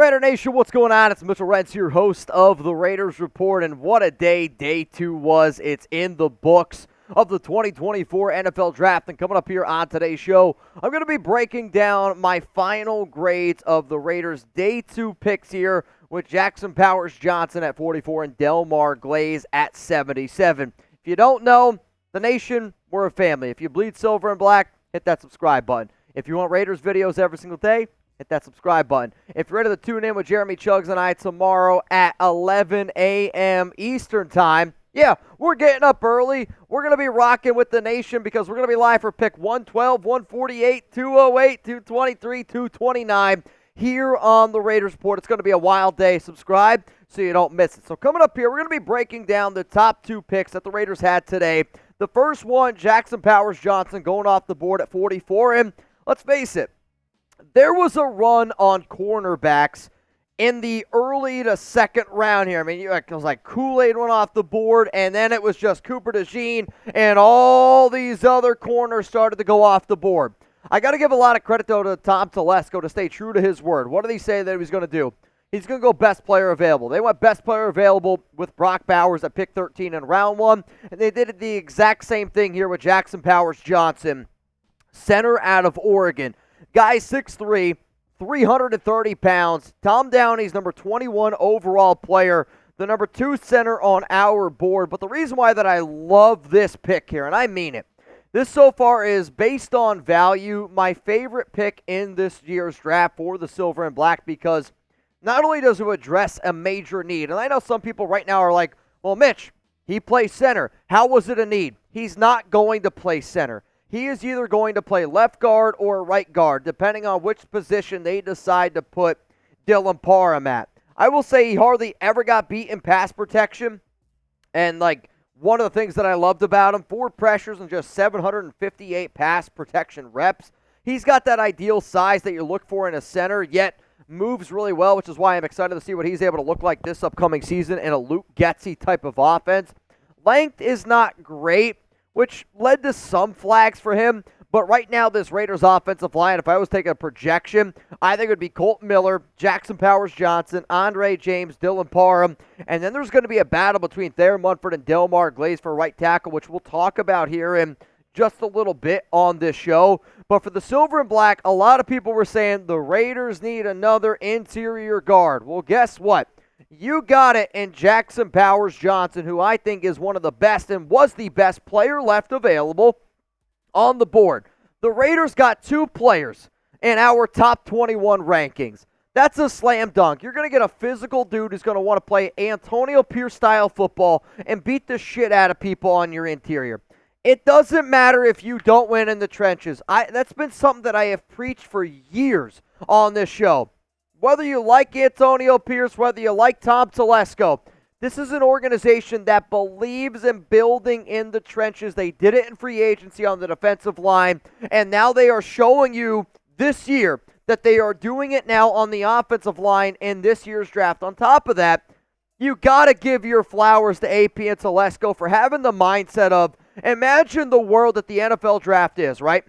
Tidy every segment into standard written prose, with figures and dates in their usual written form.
Raider Nation, what's going on? It's Mitchell Rentz, your host of the Raiders Report, and what a day 2 was. It's in the books of the 2024 NFL Draft, and coming up here on today's show, I'm going to be breaking down my final grades of the Raiders' Day 2 picks here with Jackson PowersJohnson at 44 and Delmar Glaze at 77. If you don't know, the Nation, we're a family. If you bleed silver and black, hit that subscribe button. If you want Raiders videos every single day, hit that subscribe button. If you're ready to tune in with Jeremy Chuggs and I tomorrow at 11 a.m. Eastern Time, yeah, we're getting up early. We're going to be rocking with the Nation because we're going to be live for pick 112, 148, 208, 223, 229 here on the Raiders Report. It's going to be a wild day. Subscribe so you don't miss it. So coming up here, we're going to be breaking down the top 2 picks that the Raiders had today. The first one, Jackson PowersJohnson going off the board at 44. And let's face it, there was a run on cornerbacks in the early to second round here. I mean, it was like Kool-Aid went off the board, and then it was just Cooper DeJean, and all these other corners started to go off the board. I got to give a lot of credit, though, to Tom Telesco to stay true to his word. What did he say that he was going to do? He's going to go best player available. They went best player available with Brock Bowers at pick 13 in round 1, and they did the exact same thing here with Jackson PowersJohnson, center out of Oregon. Guy 6'3", 330 pounds. Tom Downey's number 21 overall player, the number 2 center on our board. But the reason why that I love this pick here, and I mean it, this so far is based on value, my favorite pick in this year's draft for the Silver and Black, because not only does it address a major need, and I know some people right now are like, well, Mitch, he plays center. How was it a need? He's not going to play center. He is either going to play left guard or right guard, depending on which position they decide to put Dylan Parham at. I will say he hardly ever got beat in pass protection. And, one of the things that I loved about him, 4 pressures and just 758 pass protection reps. He's got that ideal size that you look for in a center, yet moves really well, which is why I'm excited to see what he's able to look like this upcoming season in a Luke Getsy type of offense. Length is not great, which led to some flags for him. But right now, this Raiders offensive line, if I was taking a projection, I think it would be Colt Miller, Jackson PowersJohnson, Andre James, Dylan Parham, and then there's going to be a battle between Thayer Munford and Delmar Glaze for right tackle, which we'll talk about here in just a little bit on this show. But for the Silver and Black, a lot of people were saying the Raiders need another interior guard. Well, guess what? You got it in Jackson PowersJohnson, who I think is one of the best and was the best player left available on the board. The Raiders got 2 players in our top 21 rankings. That's a slam dunk. You're going to get a physical dude who's going to want to play Antonio Pierce-style football and beat the shit out of people on your interior. It doesn't matter if you don't win in the trenches. That's been something that I have preached for years on this show. Whether you like Antonio Pierce, whether you like Tom Telesco, this is an organization that believes in building in the trenches. They did it in free agency on the defensive line, and now they are showing you this year that they are doing it now on the offensive line in this year's draft. On top of that, you got to give your flowers to AP and Telesco for having the mindset of, imagine the world that the NFL draft is, right?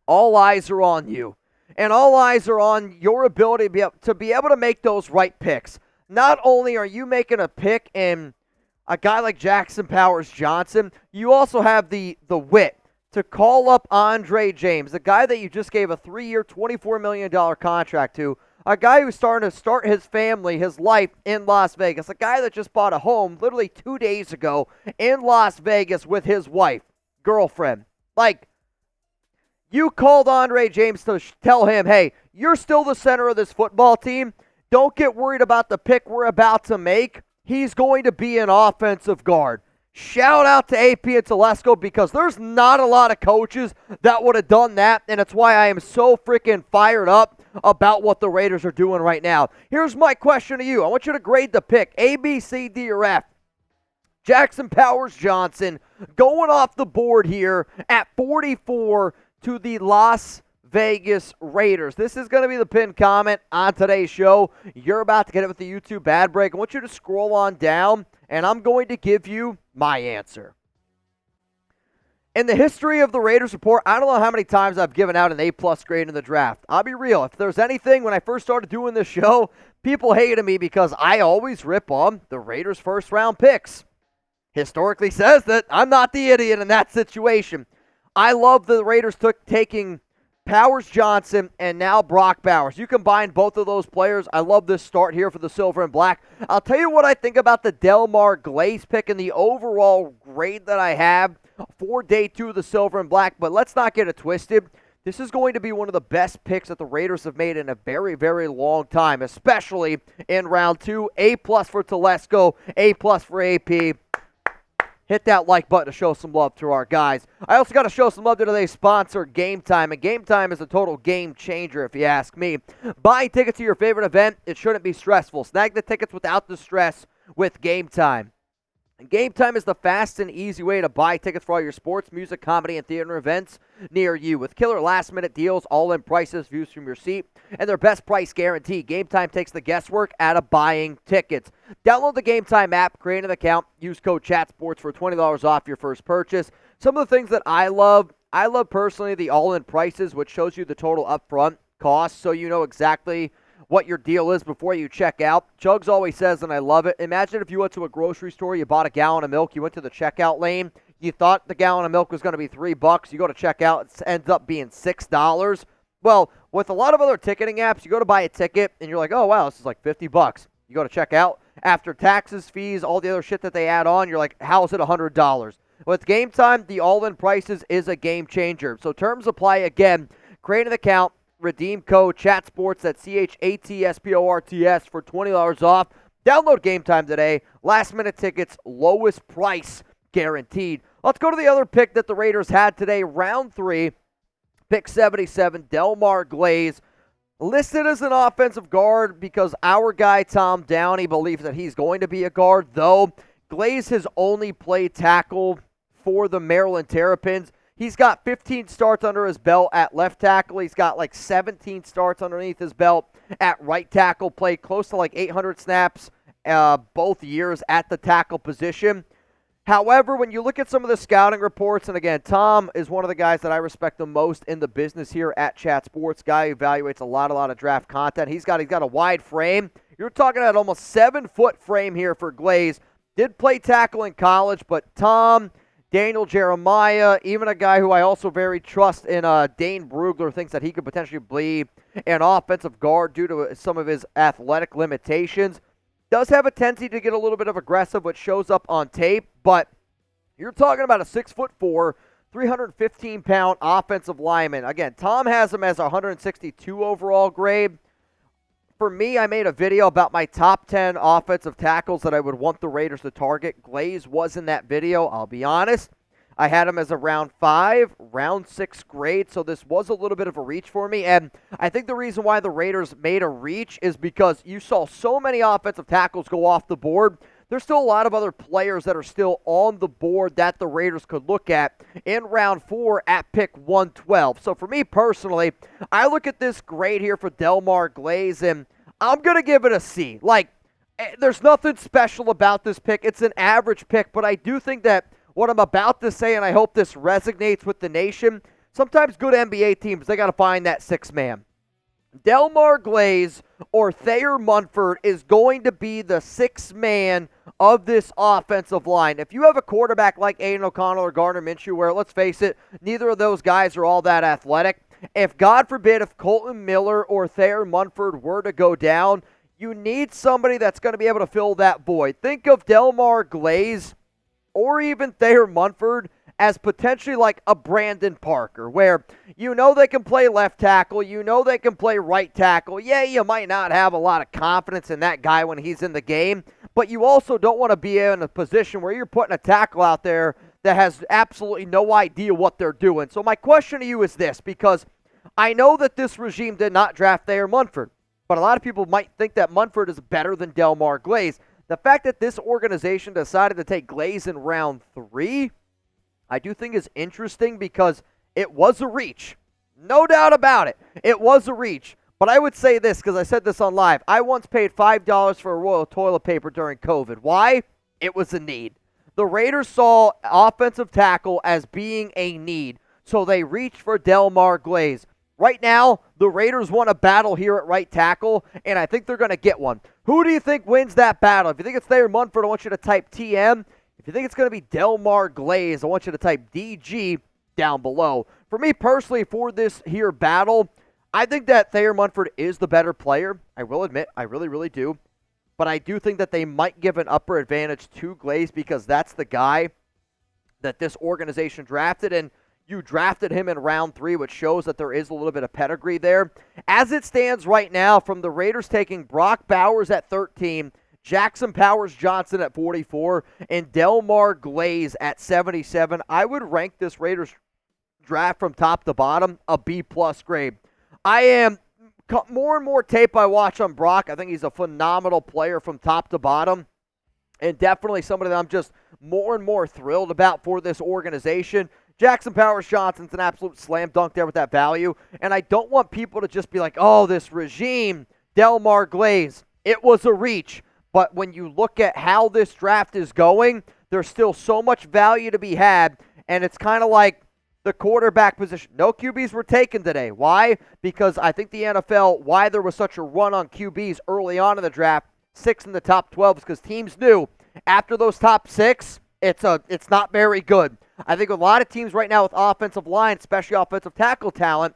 All eyes are on you. And all eyes are on your ability to be able to make those right picks. Not only are you making a pick in a guy like Jackson PowersJohnson, you also have the wit to call up Andre James, the guy that you just gave a 3-year, $24 million contract to, a guy who's starting to start his family, his life in Las Vegas, a guy that just bought a home literally 2 days ago in Las Vegas with his wife, girlfriend. You called Andre James to tell him, hey, you're still the center of this football team. Don't get worried about the pick we're about to make. He's going to be an offensive guard. Shout out to AP and Telesco, because there's not a lot of coaches that would have done that, and it's why I am so freaking fired up about what the Raiders are doing right now. Here's my question to you. I want you to grade the pick, A, B, C, D, or F. Jackson PowersJohnson going off the board here at 44 to the Las Vegas Raiders. This is going to be the pinned comment on today's show. You're about to get it with the YouTube ad break. I want you to scroll on down, and I'm going to give you my answer. In the history of the Raiders report, I don't know how many times I've given out an A-plus grade in the draft. I'll be real. If there's anything, when I first started doing this show, people hated me because I always rip on the Raiders' first-round picks. Historically says that I'm not the idiot in that situation. I love the Raiders taking PowersJohnson and now Brock Bowers. You combine both of those players. I love this start here for the Silver and Black. I'll tell you what I think about the Delmar Glaze pick and the overall grade that I have for day 2 of the Silver and Black, but let's not get it twisted. This is going to be one of the best picks that the Raiders have made in a very, very long time, especially in round 2. A-plus for Telesco, A-plus for AP. Hit that like button to show some love to our guys. I also got to show some love to today's sponsor, Game Time. And Game Time is a total game changer, if you ask me. Buying tickets to your favorite event, it shouldn't be stressful. Snag the tickets without the stress with Game Time. And Game Time is the fast and easy way to buy tickets for all your sports, music, comedy, and theater events near you. With killer last-minute deals, all-in prices, views from your seat, and their best price guarantee, Game Time takes the guesswork out of buying tickets. Download the Game Time app, create an account, use code CHATSPORTS for $20 off your first purchase. Some of the things that I love personally the all-in prices, which shows you the total upfront cost, so you know exactly what your deal is before you check out. Chugs always says, and I love it, imagine if you went to a grocery store, you bought a gallon of milk, you went to the checkout lane, you thought the gallon of milk was going to be $3, you go to checkout, it ends up being $6. Well, with a lot of other ticketing apps, you go to buy a ticket, and you're like, oh, wow, this is like $50. You go to check out, after taxes, fees, all the other shit that they add on, you're like, how is it $100? With Game Time, the all-in prices is a game changer. So terms apply again. Create an account. Redeem code CHATSPORTS, that's CHATSPORTS for $20 off. Download Game Time today. Last minute tickets, lowest price guaranteed. Let's go to the other pick that the Raiders had today, round 3, pick 77, Delmar Glaze. Listed as an offensive guard because our guy Tom Downey believes that he's going to be a guard, though Glaze has only played tackle for the Maryland Terrapins. He's got 15 starts under his belt at left tackle. He's got like 17 starts underneath his belt at right tackle. Played close to like 800 snaps both years at the tackle position. However, when you look at some of the scouting reports, and again, Tom is one of the guys that I respect the most in the business here at Chat Sports. Guy who evaluates a lot of draft content. He's got a wide frame. You're talking about almost 7-foot frame here for Glaze. Did play tackle in college, but Tom, Daniel Jeremiah, even a guy who I also very trust in Dane Brugler, thinks that he could potentially be an offensive guard due to some of his athletic limitations. Does have a tendency to get a little bit of aggressive, which shows up on tape, but you're talking about a 6'4", 315-pound offensive lineman. Again, Tom has him as a 162 overall grade. For me, I made a video about my top 10 offensive tackles that I would want the Raiders to target. Glaze was in that video, I'll be honest. I had him as a round 5, round 6 grade, so this was a little bit of a reach for me. And I think the reason why the Raiders made a reach is because you saw so many offensive tackles go off the board. There's still a lot of other players that are still on the board that the Raiders could look at in round 4 at pick 112. So for me personally, I look at this grade here for Delmar Glaze, and I'm going to give it a C. Like, there's nothing special about this pick. It's an average pick, but I do think that what I'm about to say, and I hope this resonates with the nation, sometimes good NBA teams, they got to find that sixth man. Delmar Glaze or Thayer Munford is going to be the sixth man of this offensive line. If you have a quarterback like Aiden O'Connell or Gardner Minshew, where, let's face it, neither of those guys are all that athletic, if, God forbid, if Colton Miller or Thayer Munford were to go down, you need somebody that's going to be able to fill that void. Think of Delmar Glaze or even Thayer Munford as potentially like a Brandon Parker, where you know they can play left tackle, you know they can play right tackle. Yeah, you might not have a lot of confidence in that guy when he's in the game, but you also don't want to be in a position where you're putting a tackle out there that has absolutely no idea what they're doing. So my question to you is this, because I know that this regime did not draft Thayer Munford, but a lot of people might think that Munford is better than Delmar Glaze. The fact that this organization decided to take Glaze in round 3, I do think is interesting because it was a reach. No doubt about it. It was a reach. But I would say this, because I said this on live. I once paid $5 for a roll of toilet paper during COVID. Why? It was a need. The Raiders saw offensive tackle as being a need, so they reached for Delmar Glaze. Right now, the Raiders want a battle here at right tackle, and I think they're going to get one. Who do you think wins that battle? If you think it's Thayer Munford, I want you to type TM. If you think it's going to be Delmar Glaze, I want you to type DG down below. For me personally, for this here battle, I think that Thayer Munford is the better player. I will admit, I really, really do. But I do think that they might give an upper advantage to Glaze because that's the guy that this organization drafted, and you drafted him in round 3, which shows that there is a little bit of pedigree there. As it stands right now, from the Raiders taking Brock Bowers at 13, Jackson PowersJohnson at 44, and Delmar Glaze at 77, I would rank this Raiders draft from top to bottom a B-plus grade. More and more tape I watch on Brock, I think he's a phenomenal player from top to bottom, and definitely somebody that I'm just more and more thrilled about for this organization. Jackson PowersJohnson's an absolute slam dunk there with that value, and I don't want people to just be like, oh, this regime, Delmar Glaze, it was a reach. But when you look at how this draft is going, there's still so much value to be had, and it's kind of like the quarterback position. No QBs were taken today. Why? Because I think the NFL, why there was such a run on QBs early on in the draft, 6 in the top 12, is because teams knew after those top 6, it's not very good. I think a lot of teams right now with offensive line, especially offensive tackle talent,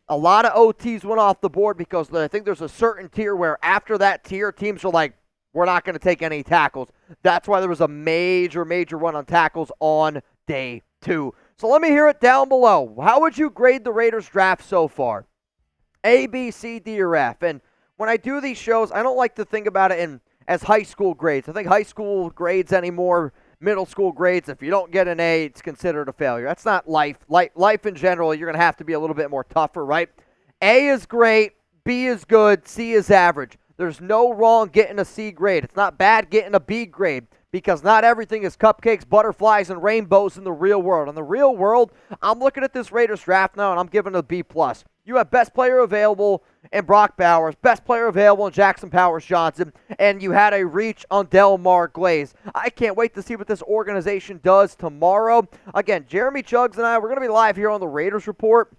a lot of OTs went off the board because I think there's a certain tier where after that tier, teams are like, we're not going to take any tackles. That's why there was a major, major run on tackles on day 2. So let me hear it down below. How would you grade the Raiders draft so far? A, B, C, D, or F? And when I do these shows, I don't like to think about it as high school grades. I think high school grades anymore, middle school grades, if you don't get an A, it's considered a failure. That's not life. Life in general, you're going to have to be a little bit more tougher, right? A is great, B is good, C is average. There's no wrong getting a C grade. It's not bad getting a B grade because not everything is cupcakes, butterflies, and rainbows in the real world. In the real world, I'm looking at this Raiders draft now, and I'm giving it a B+. You have best player available in Brock Bowers, best player available in Jackson PowersJohnson, and you had a reach on Delmar Glaze. I can't wait to see what this organization does tomorrow. Again, Jeremy Chuggs and I, we're going to be live here on the Raiders Report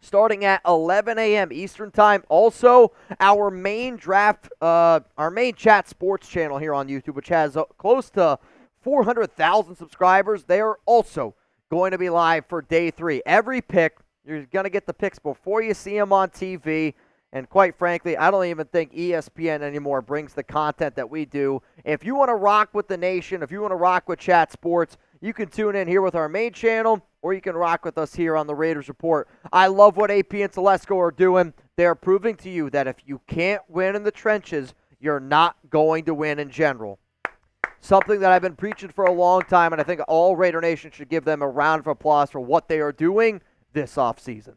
starting at 11 a.m. Eastern Time. Also, our main chat sports channel here on YouTube, which has close to 400,000 subscribers, they are also going to be live for day 3. Every pick, you're going to get the picks before you see them on TV. And quite frankly, I don't even think ESPN anymore brings the content that we do. If you want to rock with the nation, if you want to rock with Chat Sports, you can tune in here with our main channel, or you can rock with us here on the Raiders Report. I love what AP and Telesco are doing. They're proving to you that if you can't win in the trenches, you're not going to win in general. Something that I've been preaching for a long time, and I think all Raider Nation should give them a round of applause for what they are doing this offseason.